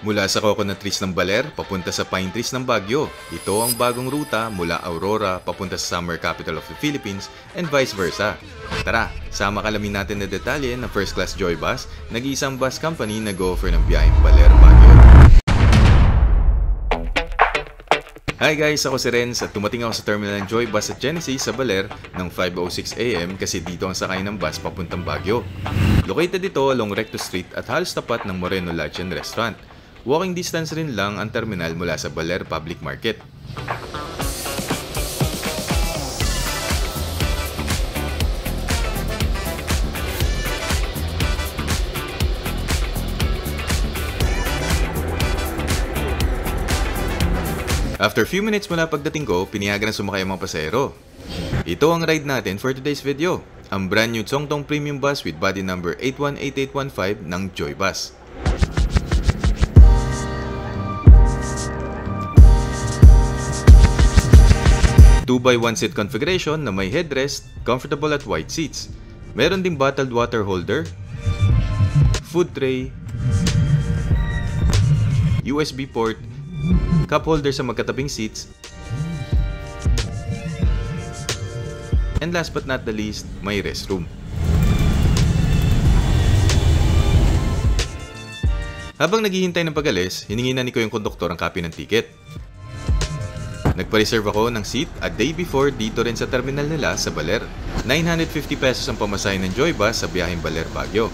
Mula sa coconut trees ng Baler, papunta sa pine trees ng Baguio. Ito ang bagong ruta mula Aurora papunta sa summer capital of the Philippines and vice versa. Tara, sama kalamin natin na detalye ng First Class Joy Bus, nag-iisang bus company na go-offer ng biyaheng Baler, Baguio. Hi guys, ako si Renz at tumating ako sa terminal ng Joy Bus at Genesis sa Baler ng 5:06 AM kasi dito ang sakay ng bus papuntang Baguio. Located ito along Recto Street at halos tapat ng Moreno Lodge and Restaurant. Walking distance rin lang ang terminal mula sa Baler Public Market. After few minutes mula pagdating ko, pinayagan na sumakay ang mga pasahero. Ito ang ride natin for today's video. Ang brand new Zongtong Premium Bus with body number 818815 ng Joy Bus. Two by one seat configuration na may headrest, comfortable at wide seats. Meron ding bottled water holder, food tray, USB port, cup holder sa magkatabing seats, and last but not the least, may restroom. Habang naghihintay ng pag-alis, hiningi na ni ko yung konduktor ang copy ng ticket. Nagpa-reserve ako ng seat at day before dito rin sa terminal nila sa Baler. 950 pesos ang pamasahe ng Joy Bus sa biyaheng Baler, Baguio.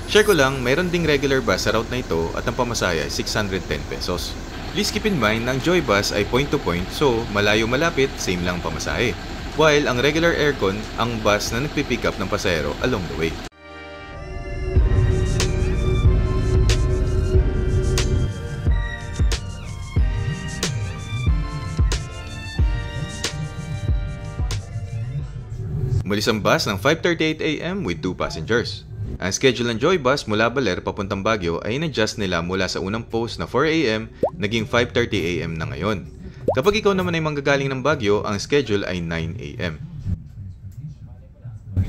Share ko lang, mayroon ding regular bus sa route na ito at ang pamasahe ay 610 pesos. Please keep in mind na ang Joy Bus ay point to point, so malayo malapit, same lang ang pamasahe. While ang regular aircon, ang bus na nagpipick up ng pasahero along the way. Umalis ang bus ng 5:38 AM with 2 passengers. Ang schedule ng Joy Bus mula Baler papuntang Baguio ay in-adjust nila mula sa unang post na 4 AM naging 5:30 AM na ngayon. Kapag ikaw naman ay manggagaling ng Baguio, ang schedule ay 9 AM.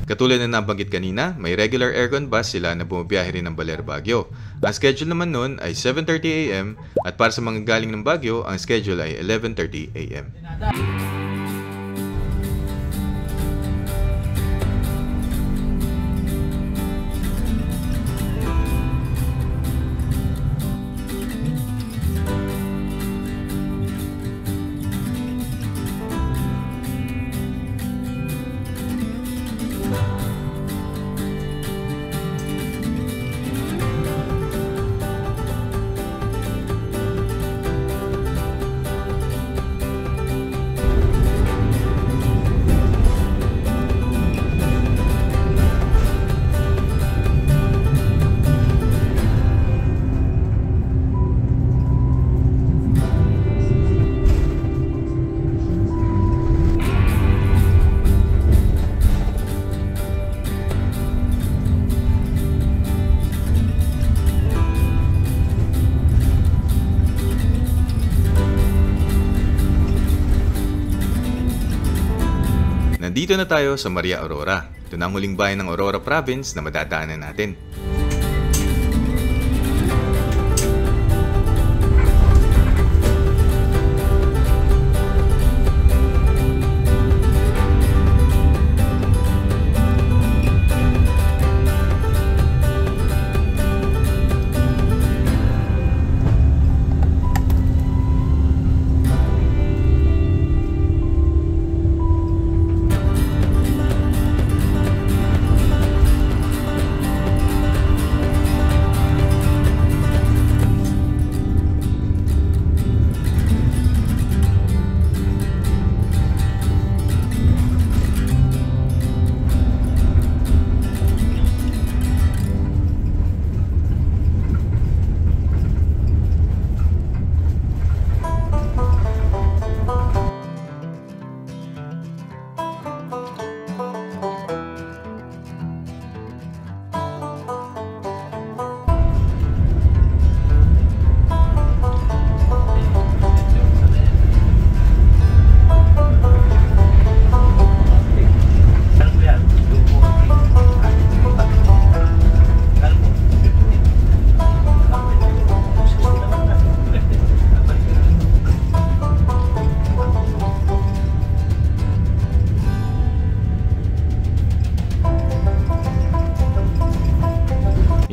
Katulad na nabanggit kanina, may regular aircon bus sila na bumabiyahe rin ng Baler, Baguio. Ang schedule naman nun ay 7:30 AM at para sa manggagaling ng Baguio, ang schedule ay 11:30 AM. Nandito na tayo sa Maria Aurora. Ito na ang huling bayan ng Aurora Province na madadaanan natin.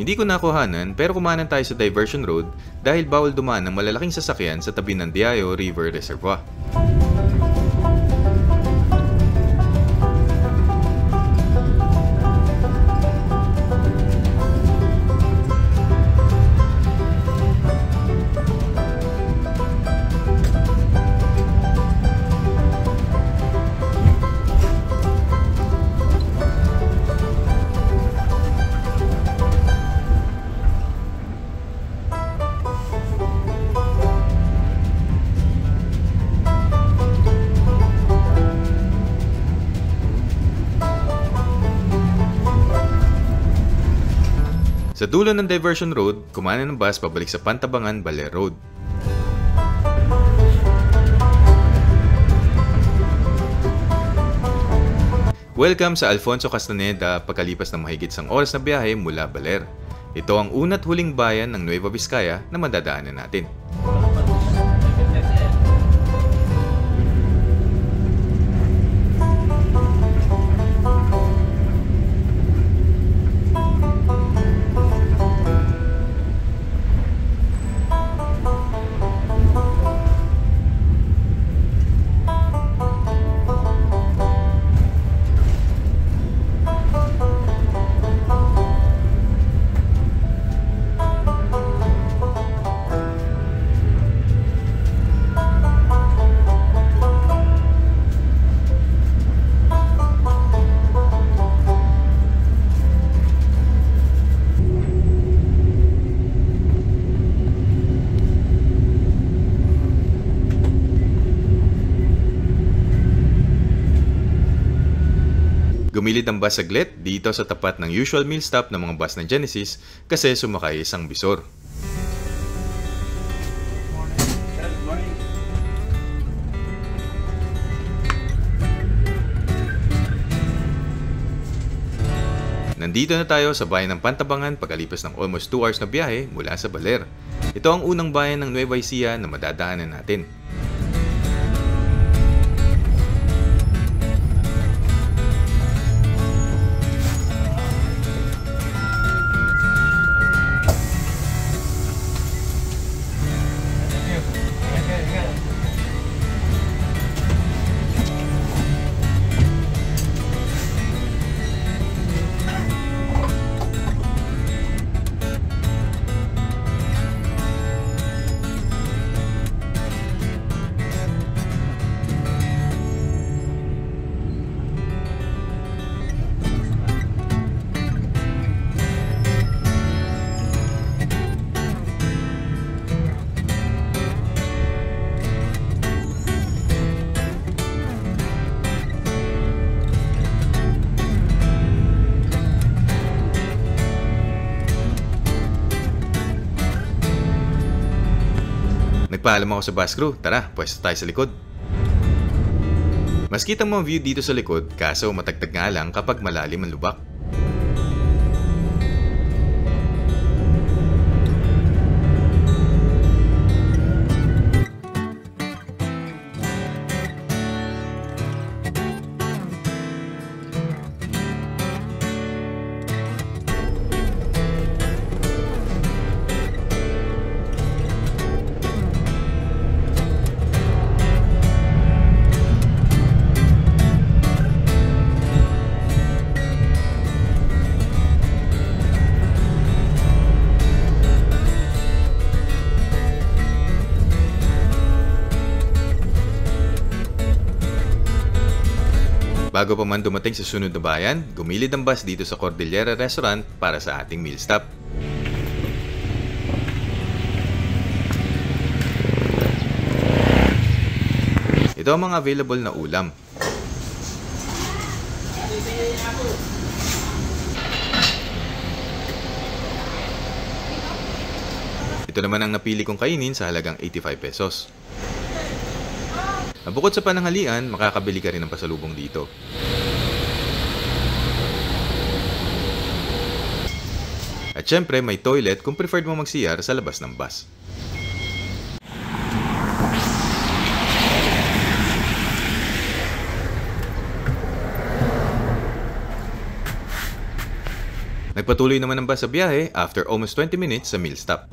Hindi ko nakuhanan pero kumanan tayo sa diversion road dahil bawal dumaan ng malalaking sasakyan sa tabi ng Diayo River Reservoir. Sa dulo ng diversion road, kumanan ng bus pabalik sa Pantabangan, Baler Road. Welcome sa Alfonso Castaneda pagkalipas ng mahigit isang oras na biyahe mula Baler. Ito ang una't huling bayan ng Nueva Vizcaya na madadaanan natin. Gumilid ang bus saglit dito sa tapat ng usual meal stop ng mga bus ng Genesis kasi sumakay isang bisor. Nandito na tayo sa bayan ng Pantabangan pagkalipas ng almost 2 hours na biyahe mula sa Baler. Ito ang unang bayan ng Nueva Ecija na madadaanan natin. Nagpaalam ako sa bus crew, tara, pwesto tayo sa likod. Mas kita mo ang view dito sa likod, kaso matagtag nga lang kapag malalim ang lubak. Bago pa man dumating sa sunod na bayan, gumilid ang bus dito sa Cordillera Restaurant para sa ating meal stop. Ito ang mga available na ulam. Ito naman ang napili kong kainin sa halagang 85 pesos. Bukod sa pananghalian, makakabili ka rin ng pasalubong dito. At syempre, may toilet kung preferred mo mag-CR sa labas ng bus. Nagpatuloy naman ang bus sa biyahe after almost 20 minutes sa meal stop.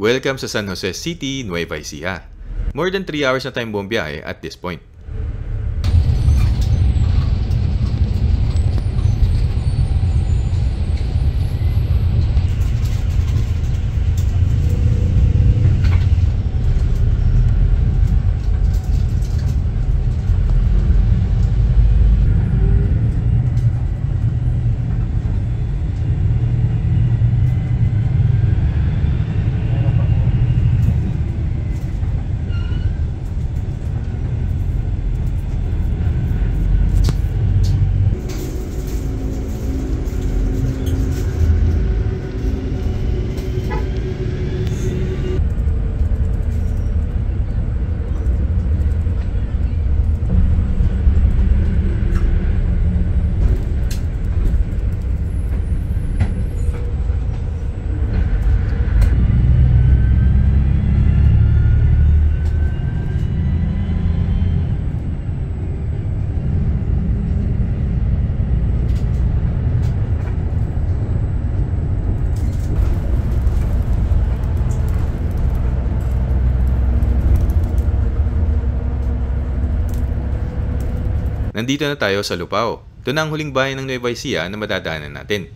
Welcome sa San Jose City, Nueva Ecija. More than 3 hours na tayong buong biyahe at this point. Nandito na tayo sa Lupao. Ito na ang huling bayan ng Nueva Ecija na madadaanan natin.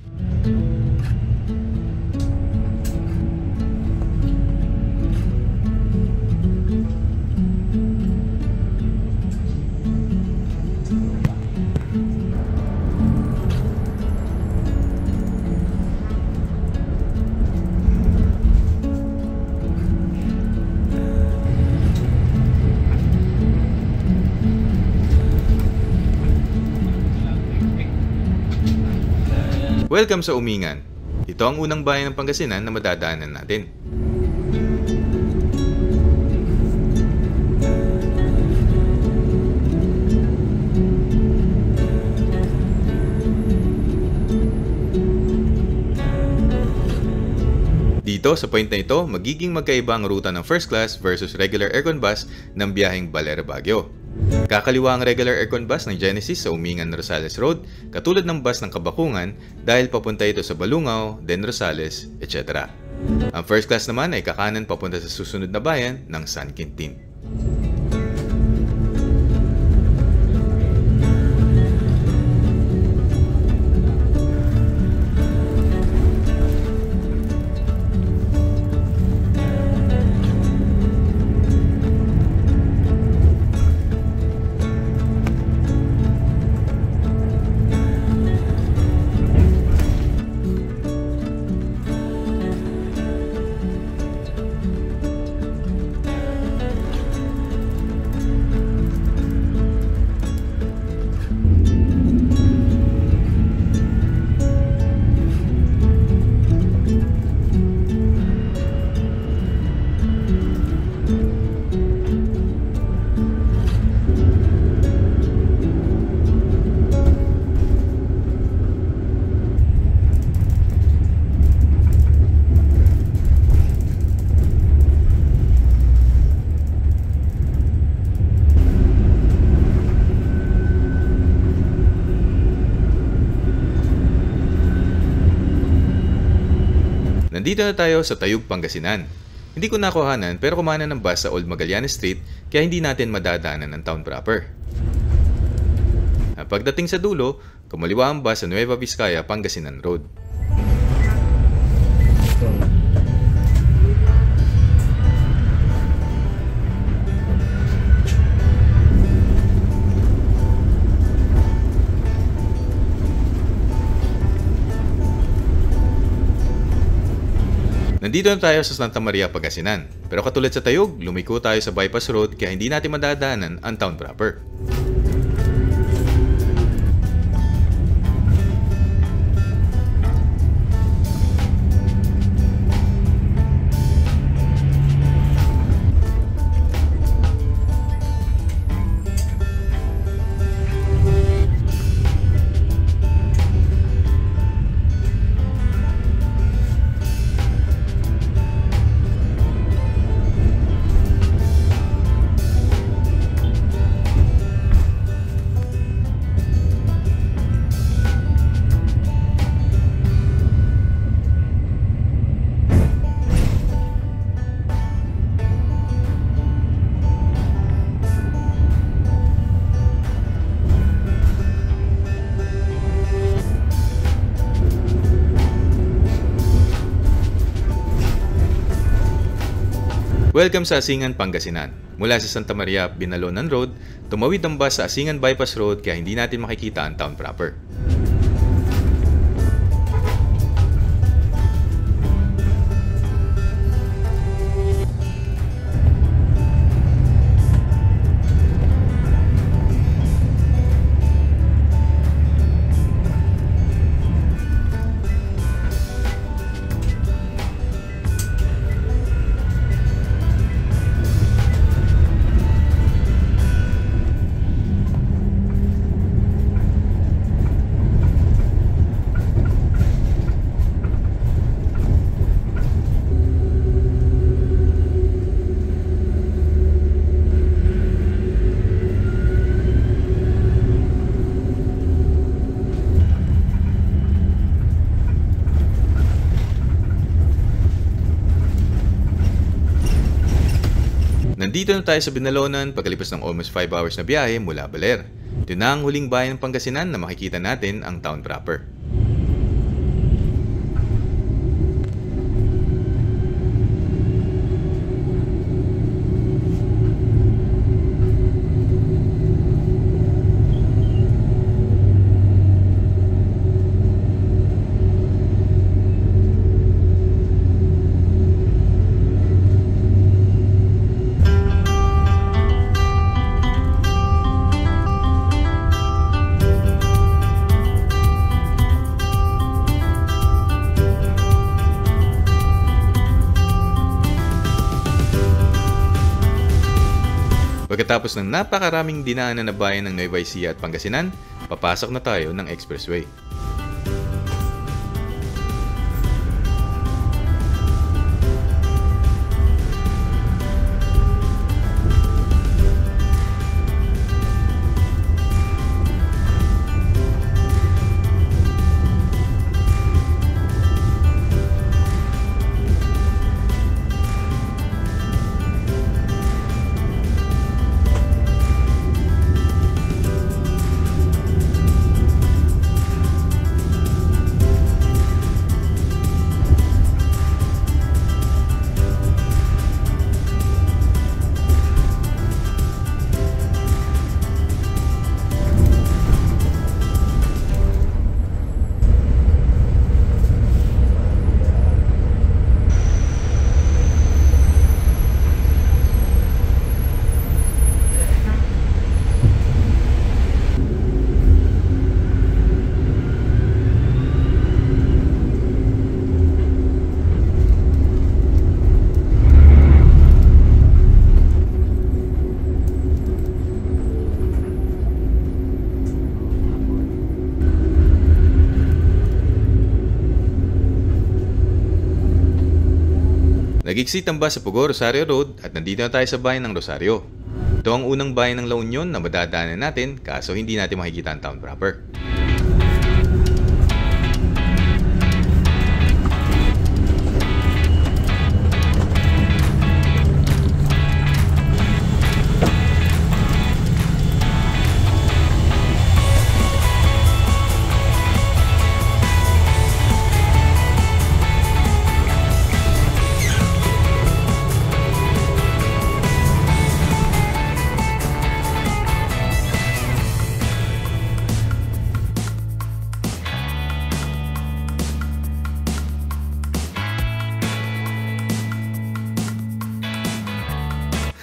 Welcome sa Umingan. Ito ang unang bayan ng Pangasinan na madadaanan natin. Dito sa point na ito, magiging magkaiba ang ruta ng first class versus regular aircon bus ng biyaheng Baler-Baguio. Kakaliwa ang regular aircon bus ng Genesis sa Umingan Rosales Road, katulad ng bus ng Kabakungan dahil papunta ito sa Balungaw, then Rosales, etc. Ang first class naman ay kakanan papunta sa susunod na bayan ng San Quintin. Nandito na tayo sa Tayug, Pangasinan. Hindi ko nakuhanan pero kumanan ng bus sa Old Magallanes Street kaya hindi natin madadaanan ang town proper. Pagdating sa dulo, kumaliwa ang bus sa Nueva Vizcaya, Pangasinan Road. Nandito na tayo sa Santa Maria, Pangasinan. Pero katulad sa Tayug, lumiko tayo sa bypass road kaya hindi natin madadaanan ang town proper. Welcome sa Asingan, Pangasinan. Mula sa Santa Maria, Binalonan Road, tumawid ang bus sa Asingan Bypass Road kaya hindi natin makikita ang town proper. Nandito na tayo sa Binalonan pagkalipas ng almost 5 hours na biyahe mula Baler. Ito na ang huling bayan ng Pangasinan na makikita natin ang town proper. Pagkatapos ng napakaraming dinaanan na bayan ng Nueva Ecija at Pangasinan, papasok na tayo ng expressway. Nag-exit ang bus sa Pugo, Rosario Road at nandito na tayo sa bayan ng Rosario. Ito ang unang bayan ng La Union na madadaanan natin kaso hindi natin makikita ang town proper.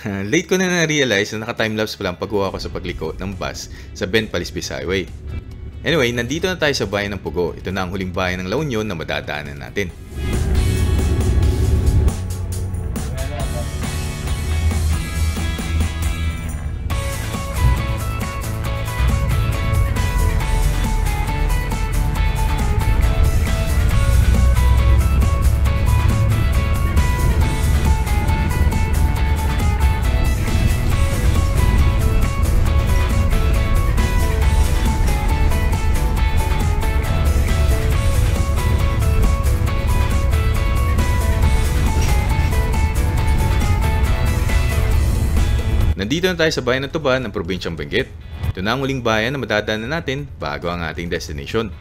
Late ko na na-realize na naka-timelapse pa lang pagkuha ko sa pagliko ng bus sa Ben Palisbis Highway. Anyway, nandito na tayo sa bayan ng Pugo. Ito na ang huling bayan ng La Union na madadaanan natin. Nandito na tayo sa bayan ng Tuban ng probinsyang Benguet. Ito na ang huling bayan na madadaanan natin bago ang ating destination.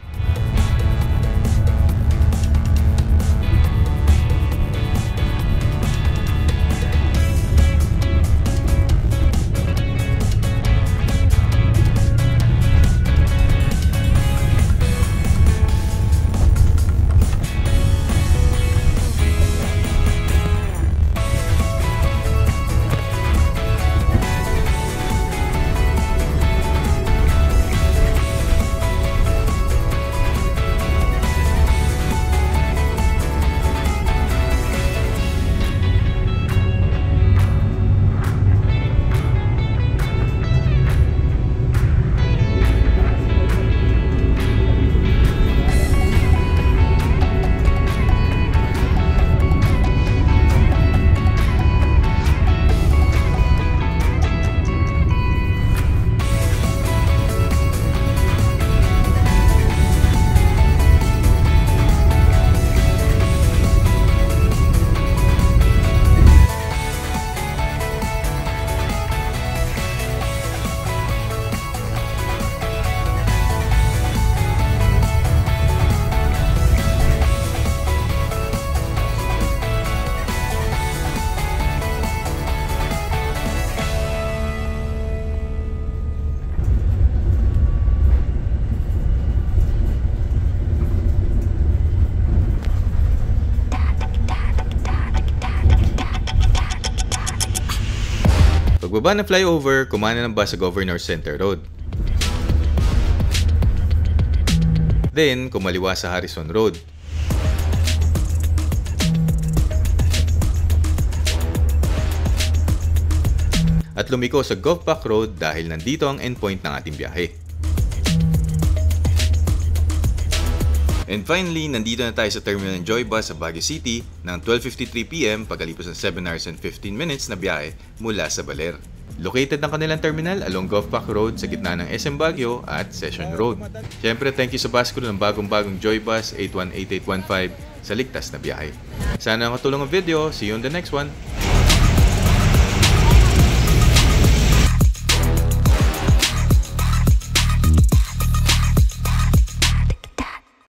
Pagbaba ng flyover, kumana ng bus sa Governor Center Road. Then, kumaliwa sa Harrison Road. At lumiko sa Govpac Road dahil nandito ang endpoint ng ating biyahe. And finally, nandito na tayo sa terminal ng Joybus sa Baguio City ng 12:53 PM pagkalipas ng 7 hours and 15 minutes na biyahe mula sa Baler. Located ang kanilang terminal along Govpac Road sa gitna ng SM Baguio at Session Road. Siyempre, thank you sa bus crew ng bagong-bagong Joybus 818815 sa ligtas na biyahe. Sana nakatulong ang video. See you on the next one.